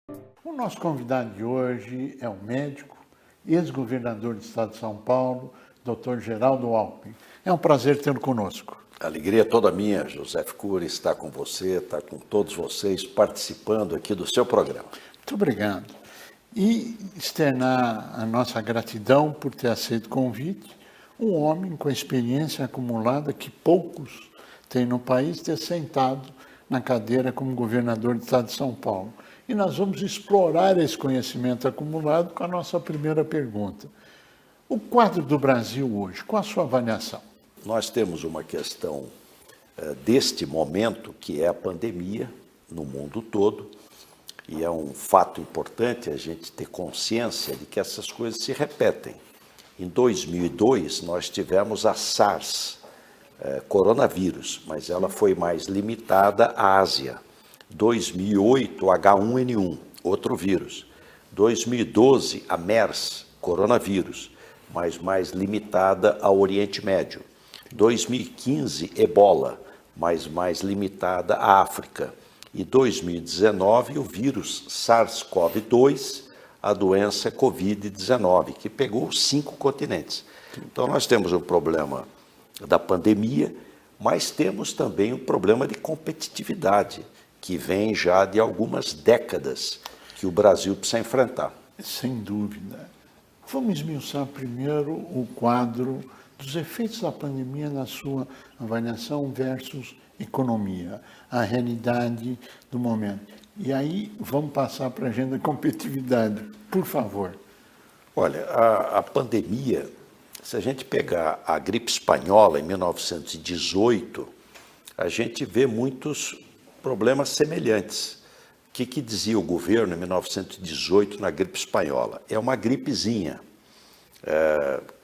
O nosso convidado de hoje é o médico, ex-governador do estado de São Paulo, Dr. Geraldo Alckmin. É um prazer tê-lo conosco. A alegria é toda minha, José Cury, estar com você, estar com todos vocês participando aqui do seu programa. Muito obrigado. E externar a nossa gratidão por ter aceito o convite, um homem com a experiência acumulada que poucos têm no país, ter sentado na cadeira como governador do estado de São Paulo. E nós vamos explorar esse conhecimento acumulado com a nossa primeira pergunta. O quadro do Brasil hoje, qual a sua avaliação? Nós temos uma questão deste momento, que é a pandemia no mundo todo, e é um fato importante a gente ter consciência de que essas coisas se repetem. Em 2002, nós tivemos a SARS, coronavírus, mas ela foi mais limitada à Ásia. 2008, H1N1, outro vírus. 2012, a MERS, coronavírus, mas mais limitada ao Oriente Médio. 2015, Ebola, mas mais limitada à África. E 2019, o vírus SARS-CoV-2, a doença Covid-19, que pegou 5 continentes. Então, nós temos o problema da pandemia, mas temos também o problema de competitividade, que vem já de algumas décadas que o Brasil precisa enfrentar. Sem dúvida. Vamos esmiuçar primeiro o quadro dos efeitos da pandemia na sua avaliação versus economia, a realidade do momento. E aí vamos passar para a agenda de competitividade, por favor. Olha, a pandemia, se a gente pegar a gripe espanhola em 1918, a gente vê muitos problemas semelhantes. O que dizia o governo em 1918 na gripe espanhola? É uma gripezinha,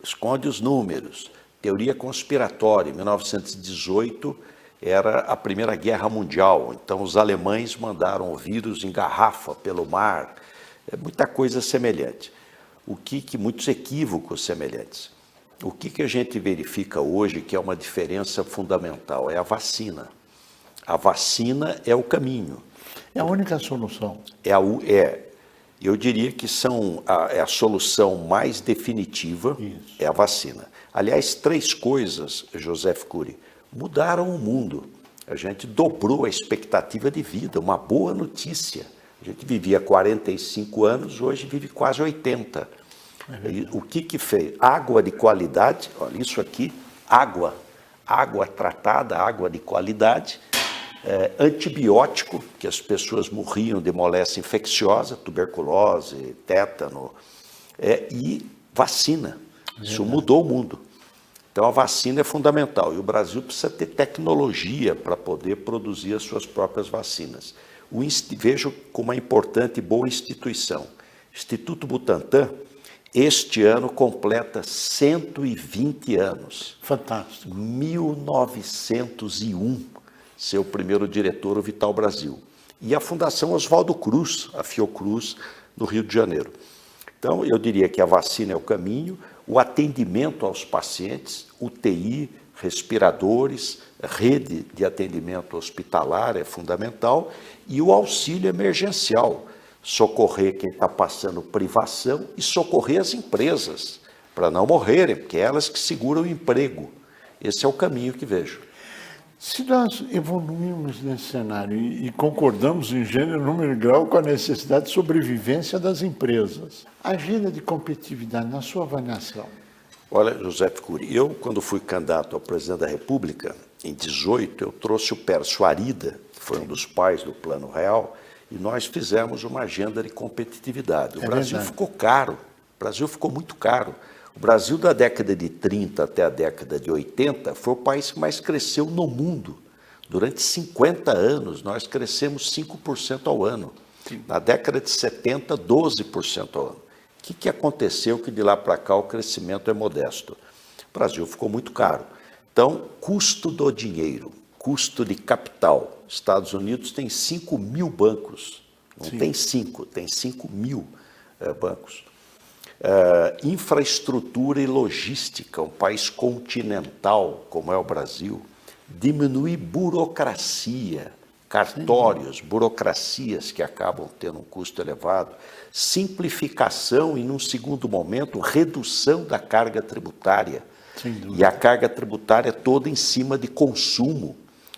esconde os números. Teoria conspiratória, em 1918 era a Primeira Guerra Mundial, então os alemães mandaram o vírus em garrafa pelo mar, muita coisa semelhante. Muitos equívocos semelhantes. O que a gente verifica hoje que é uma diferença fundamental? É a vacina. A vacina é o caminho. É a única solução. Eu diria que é a solução mais definitiva. Isso. É a vacina. Aliás, 3 coisas, José Cury, mudaram o mundo. A gente dobrou a expectativa de vida, uma boa notícia. A gente vivia 45 anos, hoje vive quase 80. O que fez? Água de qualidade, olha isso aqui, água tratada, água de qualidade, antibiótico, que as pessoas morriam de moléstia infecciosa, tuberculose, tétano, e vacina. Isso mudou o mundo. Então, a vacina é fundamental e o Brasil precisa ter tecnologia para poder produzir as suas próprias vacinas. Vejo como uma importante e boa instituição. Instituto Butantan, este ano completa 120 anos. Fantástico. 1901, seu primeiro diretor, o Vital Brasil. E a Fundação Oswaldo Cruz, a Fiocruz, no Rio de Janeiro. Então, eu diria que a vacina é o caminho, o atendimento aos pacientes, UTI, respiradores, rede de atendimento hospitalar é fundamental e o auxílio emergencial, socorrer quem está passando privação e socorrer as empresas, para não morrerem, porque é elas que seguram o emprego. Esse é o caminho que vejo. Se nós evoluirmos nesse cenário e concordamos em gênero, número e grau com a necessidade de sobrevivência das empresas, a agenda de competitividade, na sua avaliação? Olha, José Cury, eu, quando fui candidato ao presidente da República, em 18, eu trouxe o Pércio Arida, que foi um dos pais do Plano Real, e nós fizemos uma agenda de competitividade. O Brasil ficou caro, o Brasil ficou muito caro. O Brasil, da década de 30 até a década de 80, foi o país que mais cresceu no mundo. Durante 50 anos, nós crescemos 5% ao ano. Na década de 70, 12% ao ano. O que aconteceu que de lá para cá o crescimento é modesto? O Brasil ficou muito caro. Então, custo do dinheiro, custo de capital. Estados Unidos tem 5 mil bancos. Não tem 5, tem 5 mil bancos. Infraestrutura e logística, um país continental como é o Brasil, diminuir burocracia, cartórios, burocracias que acabam tendo um custo elevado, simplificação e, num segundo momento, redução da carga tributária. E a carga tributária é toda em cima de consumo.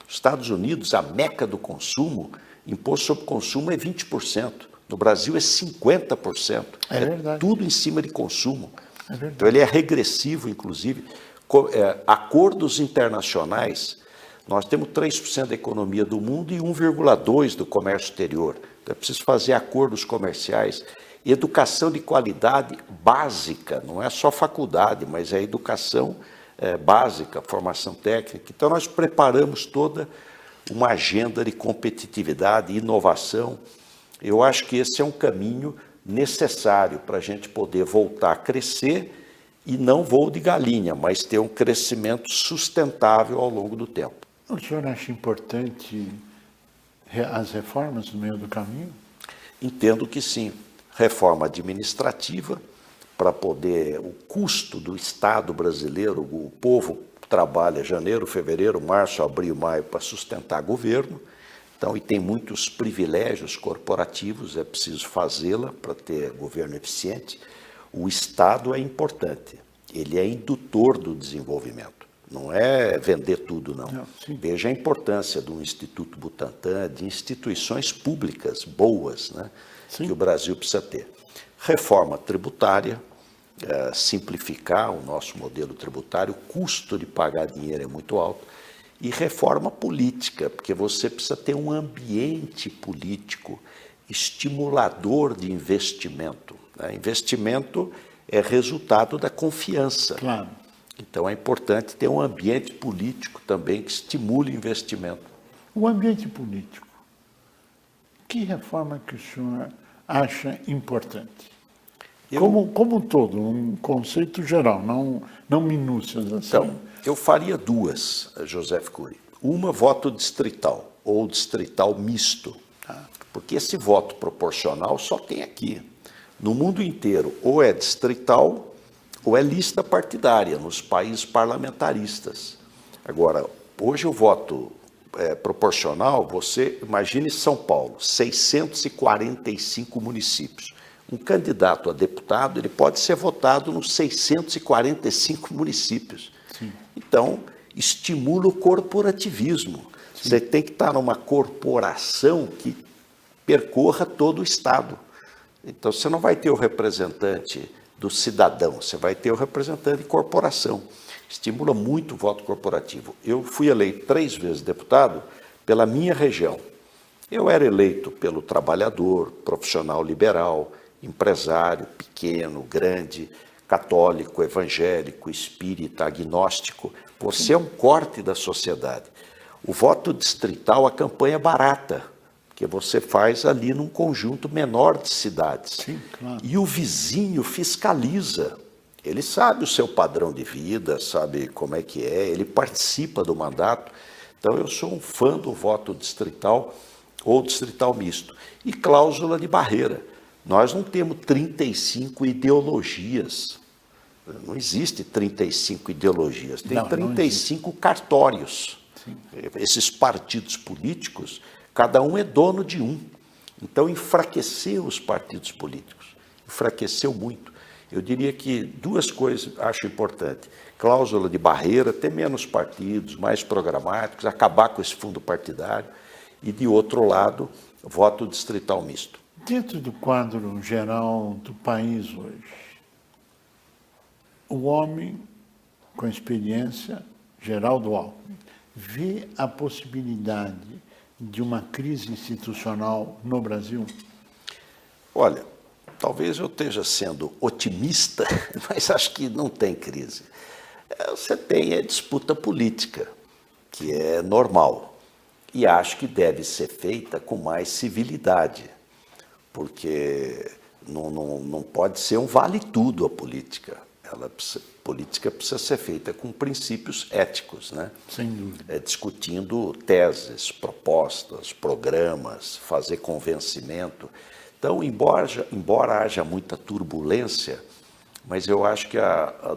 Os Estados Unidos, a meca do consumo, imposto sobre consumo é 20%. No Brasil é 50%. É verdade. Tudo em cima de consumo. É verdade. Então ele é regressivo, inclusive. Acordos internacionais, nós temos 3% da economia do mundo e 1,2% do comércio exterior. Então é preciso fazer acordos comerciais. Educação de qualidade básica, não é só faculdade, mas é educação básica, formação técnica. Então nós preparamos toda uma agenda de competitividade e inovação. Eu acho que esse é um caminho necessário para a gente poder voltar a crescer e não voo de galinha, mas ter um crescimento sustentável ao longo do tempo. O senhor acha importante as reformas no meio do caminho? Entendo que sim. Reforma administrativa, para poder, o custo do Estado brasileiro, o povo trabalha janeiro, fevereiro, março, abril, maio para sustentar governo, então, e tem muitos privilégios corporativos, é preciso fazê-la para ter governo eficiente. O Estado é importante, ele é indutor do desenvolvimento, não é vender tudo, não. Veja a importância do Instituto Butantan, de instituições públicas boas, né, que o Brasil precisa ter. Reforma tributária, simplificar o nosso modelo tributário, o custo de pagar dinheiro é muito alto, e reforma política, porque você precisa ter um ambiente político estimulador de investimento. Né? Investimento é resultado da confiança. Claro. Então é importante ter um ambiente político também que estimule o investimento. O ambiente político, que reforma que o senhor acha importante? Como um todo, um conceito geral, não minúcias assim. Então, eu faria duas, José Cury. Uma, voto distrital, ou distrital misto. Porque esse voto proporcional só tem aqui. No mundo inteiro, ou é distrital, ou é lista partidária, nos países parlamentaristas. Agora, hoje o voto proporcional, você imagine São Paulo, 645 municípios. Um candidato a deputado, ele pode ser votado nos 645 municípios. Sim. Então, estimula o corporativismo. Sim. Você tem que estar numa corporação que percorra todo o Estado. Então, você não vai ter o representante do cidadão, você vai ter o representante de corporação. Estimula muito o voto corporativo. Eu fui eleito 3 vezes deputado pela minha região. Eu era eleito pelo trabalhador, profissional liberal, empresário, pequeno, grande, católico, evangélico, espírita, agnóstico. Você é um corte da sociedade. O voto distrital, a campanha é barata, que você faz ali num conjunto menor de cidades. Sim, claro. E o vizinho fiscaliza. Ele sabe o seu padrão de vida, sabe como é que é, ele participa do mandato. Então, eu sou um fã do voto distrital ou distrital misto. E cláusula de barreira. Nós não temos 35 ideologias. Não existe 35 ideologias. Tem 35 cartórios. Sim. Esses partidos políticos, cada um é dono de um. Então, enfraqueceu os partidos políticos. Enfraqueceu muito. Eu diria que 2 coisas acho importante. Cláusula de barreira, ter menos partidos, mais programáticos, acabar com esse fundo partidário. E, de outro lado, voto distrital misto. Dentro do quadro geral do país hoje, o homem, com a experiência, Geraldo Alckmin, vê a possibilidade de uma crise institucional no Brasil? Olha, talvez eu esteja sendo otimista, mas acho que não tem crise. Você tem a disputa política, que é normal, e acho que deve ser feita com mais civilidade, porque não pode ser um vale-tudo a política. Política precisa ser feita com princípios éticos, né? Sem dúvida. Discutindo teses, propostas, programas, fazer convencimento. Então, embora haja muita turbulência, mas eu acho que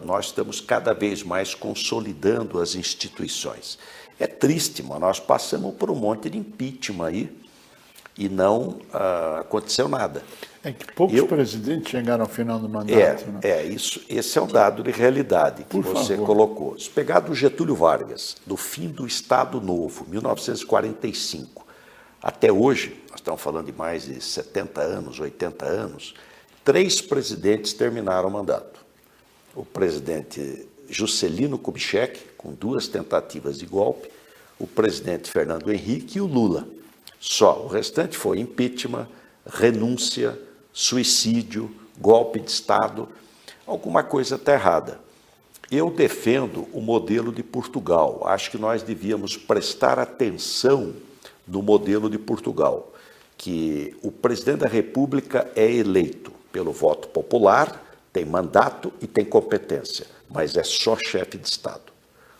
nós estamos cada vez mais consolidando as instituições. É triste, mas nós passamos por um monte de impeachment aí e não aconteceu nada. É que poucos presidentes chegaram ao final do mandato. Esse é um dado de realidade que você colocou. Se pegar do Getúlio Vargas, do fim do Estado Novo, 1945, até hoje, nós estamos falando de mais de 70 anos, 80 anos, 3 presidentes terminaram o mandato. O presidente Juscelino Kubitschek, com 2 tentativas de golpe, o presidente Fernando Henrique e o Lula. Só, o restante foi impeachment, renúncia, suicídio, golpe de Estado, alguma coisa está errada. Eu defendo o modelo de Portugal. Acho que nós devíamos prestar atenção no modelo de Portugal, que o presidente da República é eleito pelo voto popular, tem mandato e tem competência, mas é só chefe de Estado.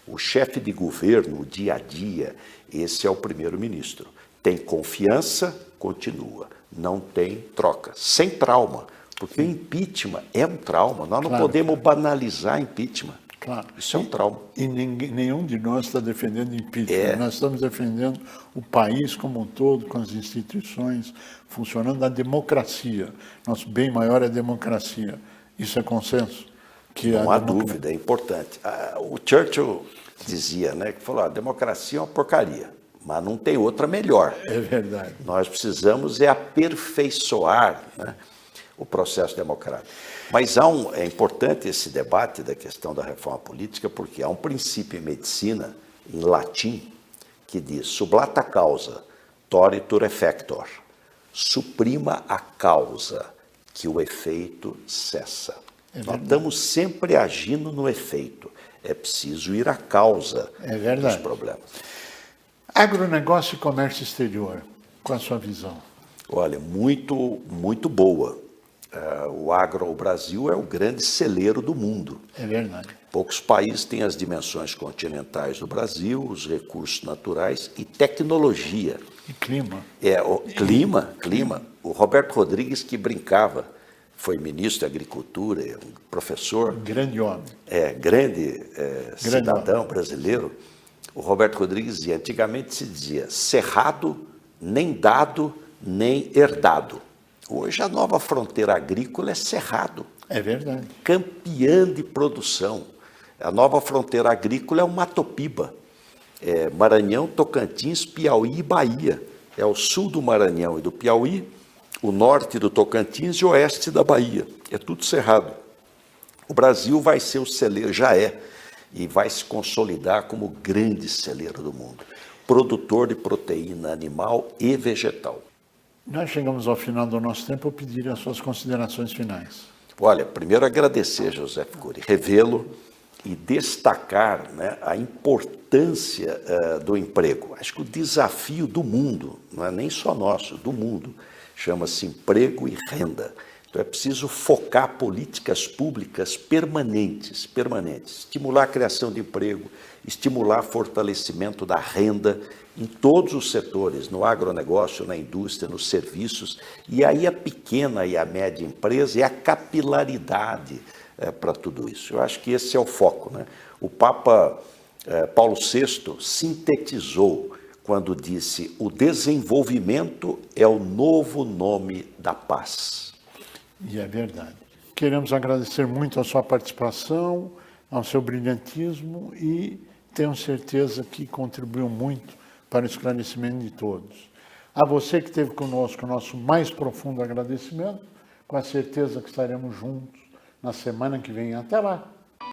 O chefe de governo, o dia a dia, esse é o primeiro-ministro. Tem confiança, continua. Não tem troca. Sem trauma, porque o impeachment é um trauma. Nós não podemos banalizar impeachment. Claro. Isso é um trauma. E nenhum de nós está defendendo impeachment. Nós estamos defendendo o país como um todo, com as instituições funcionando, a democracia. Nosso bem maior é a democracia. Isso é consenso? Não há dúvida, é importante. O Churchill dizia, né, que falou, a democracia é uma porcaria, mas não tem outra melhor. É verdade. Nós precisamos aperfeiçoar, né, o processo democrático. Mas é importante esse debate da questão da reforma política, porque há um princípio em medicina, em latim, que diz, sublata causa, toritur effector. Suprima a causa, que o efeito cessa. Nós estamos sempre agindo no efeito. É preciso ir à causa dos problemas. Agronegócio e comércio exterior, qual a sua visão? Olha, muito boa. O Brasil é o grande celeiro do mundo. É verdade. Poucos países têm as dimensões continentais do Brasil, os recursos naturais e tecnologia. E clima. Clima. O Roberto Rodrigues, que brincava, foi ministro da Agricultura, um professor. Grande homem. Grande cidadão brasileiro. O Roberto Rodrigues dizia, antigamente se dizia, cerrado, nem dado, nem herdado. Hoje a nova fronteira agrícola é cerrado. É verdade. Campeã de produção. A nova fronteira agrícola é o Mato Piba. Maranhão, Tocantins, Piauí e Bahia. É o sul do Maranhão e do Piauí, o norte do Tocantins e o oeste da Bahia. É tudo cerrado. O Brasil vai ser o celeiro, já é, e vai se consolidar como o grande celeiro do mundo. Produtor de proteína animal e vegetal. Nós chegamos ao final do nosso tempo, eu pediria as suas considerações finais. Olha, primeiro agradecer, José Ficuri, revê-lo e destacar, né, a importância do emprego. Acho que o desafio do mundo, não é nem só nosso, do mundo, chama-se emprego e renda. Então é preciso focar políticas públicas permanentes, estimular a criação de emprego, estimular fortalecimento da renda em todos os setores, no agronegócio, na indústria, nos serviços, e aí a pequena e a média empresa e a capilaridade para tudo isso. Eu acho que esse é o foco, né? O Papa Paulo VI sintetizou quando disse: o desenvolvimento é o novo nome da paz. E é verdade. Queremos agradecer muito a sua participação, ao seu brilhantismo e tenho certeza que contribuiu muito para o esclarecimento de todos. A você que esteve conosco, nosso mais profundo agradecimento, com a certeza que estaremos juntos na semana que vem. Até lá!